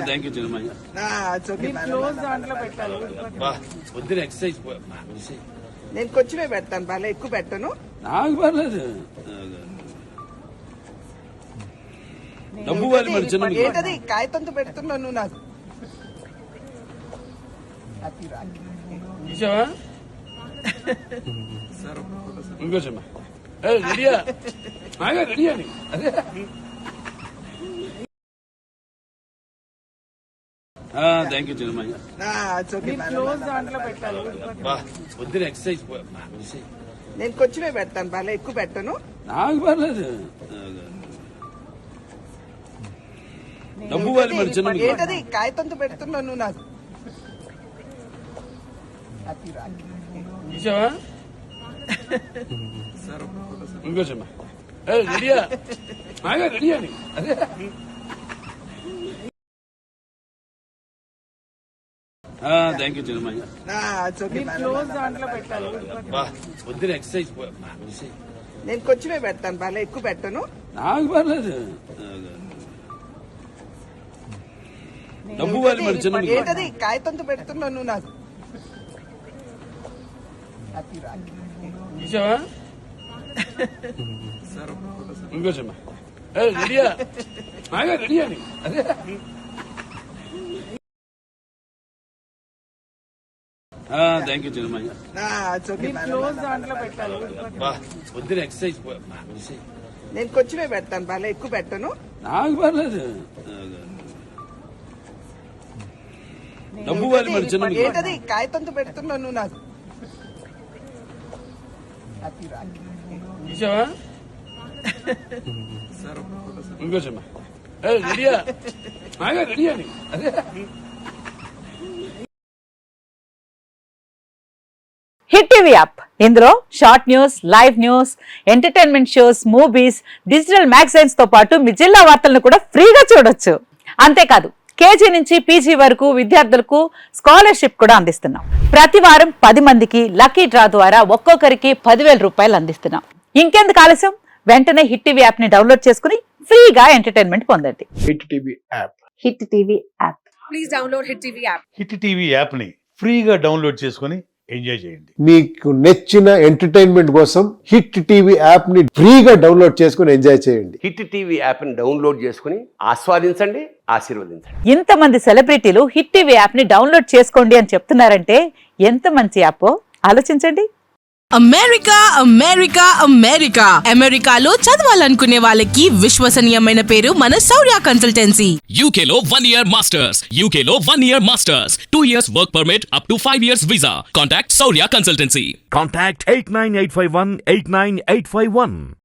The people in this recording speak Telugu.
Thank you Chinnamayya. పొద్దున ఎక్సర్సైజ్ నేను కొంచెమే పెడతాను, బాగా ఎక్కువ పెట్టను. నాకు పర్లేదు. డబ్బు వాళ్ళు మరి చిన్న ఏంటది కాగితంతో పెడుతున్నావు నువ్వు నాకు. చూసావా ఇంకోసమ్మా రెడీయా బాగా రెడీ అని అదే థ్యాంక్ యూ చిన్నమయ్య. పొద్దున ఎక్సర్సైజ్ నేను కొంచెమే పెడతాను, బాగా ఎక్కువ పెట్టను. నాకు పర్లేదు. డబ్బు వాళ్ళు మరి చిన్న ఏంటది కాగితంతో పెడుతున్నావు నువ్వు నాకు. చూసావా ఇంకోసమ్మా రెడీయా బాగా రెడీ అని అదే థ్యాంక్ యూ చిన్నమయ్య. పొద్దున ఎక్సర్సైజ్ నేను కొంచెమే పెడతాను, బాగా ఎక్కువ పెట్టను. నాకు పర్లేదు. డబ్బు వాళ్ళు మరి చిన్న ఏంటది కాగితంతో పెడుతున్నావు నువ్వు నాకు. చూసావా ఇంకోసమ్మా రెడీయా బాగా రెడీ అని అదే థ్యాంక్ యూ చిన్నమయ్య. పొద్దున ఎక్సర్సైజ్ నేను కొంచెమే పెడతాను, బాగా ఎక్కువ పెట్టను. నాకు పర్లేదు. డబ్బు వాళ్ళు మరి చిన్న ఏంటది కాగితంతో పెడుతున్నావు నువ్వు నాకు. చూసావా ఇంకోసమ్మా రెడీయా బాగా రెడీ అని అదే హిట్ టీవీ యాప్, ఇందులో short news, live news, entertainment shows, movies, digital magazines తో పాటు మీ జిల్లా వార్తలను కూడా ఫ్రీగా చూడొచ్చు. అంతేకాదు కేజీ నుంచి పీజీ వరకు విద్యార్థులకు స్కాలర్షిప్ కూడా అందిస్తున్నాం. ప్రతి వారం 10 మందికి లక్కీ డ్రా ద్వారా ఒక్కొక్కరికి 10,000 రూపాయలు అందిస్తున్నాం. ఇంకెందుకు ఆలస్యం, వెంటనే హిట్ టీవీ యాప్ ని డౌన్లోడ్ చేసుకుని ఫ్రీగా ఎంటర్టైన్మెంట్ పొందండి. Hit TV app. Hit TV app. Please download hit TV app. Hit TV app ని ఫ్రీగా డౌన్లోడ్ చేసుకుని ఎంజాయ్ చేయండి. మీకు నచ్చిన ఎంటర్టైన్మెంట్ కోసం హిట్ టీవీ యాప్ ని ఫ్రీగా డౌన్లోడ్ చేసుకుని ఎంజాయ్ చేయండి. హిట్ టీవీ యాప్ ని డౌన్లోడ్ చేసుకుని ఆస్వాదించండి, ఆశీర్వదించండి. ఇంతమంది సెలబ్రిటీలు హిట్ టీవీ యాప్ ని డౌన్లోడ్ చేసుకోండి అని చెప్తున్నారంటే ఎంత మంచి యాప్ ఆలోచించండి. అమెరికా అమెరికా అమెరికా అమెరికాలో చదవాలనుకునే వాళ్ళకి విశ్వసనీయమైన పేరు మన శౌర్య కన్సల్టెన్సీ. UK లో 1 year masters. UK లో 1 year masters. 2 years work permit up to 5 years visa. Contact Saurya Consultancy. Contact 89851 89851.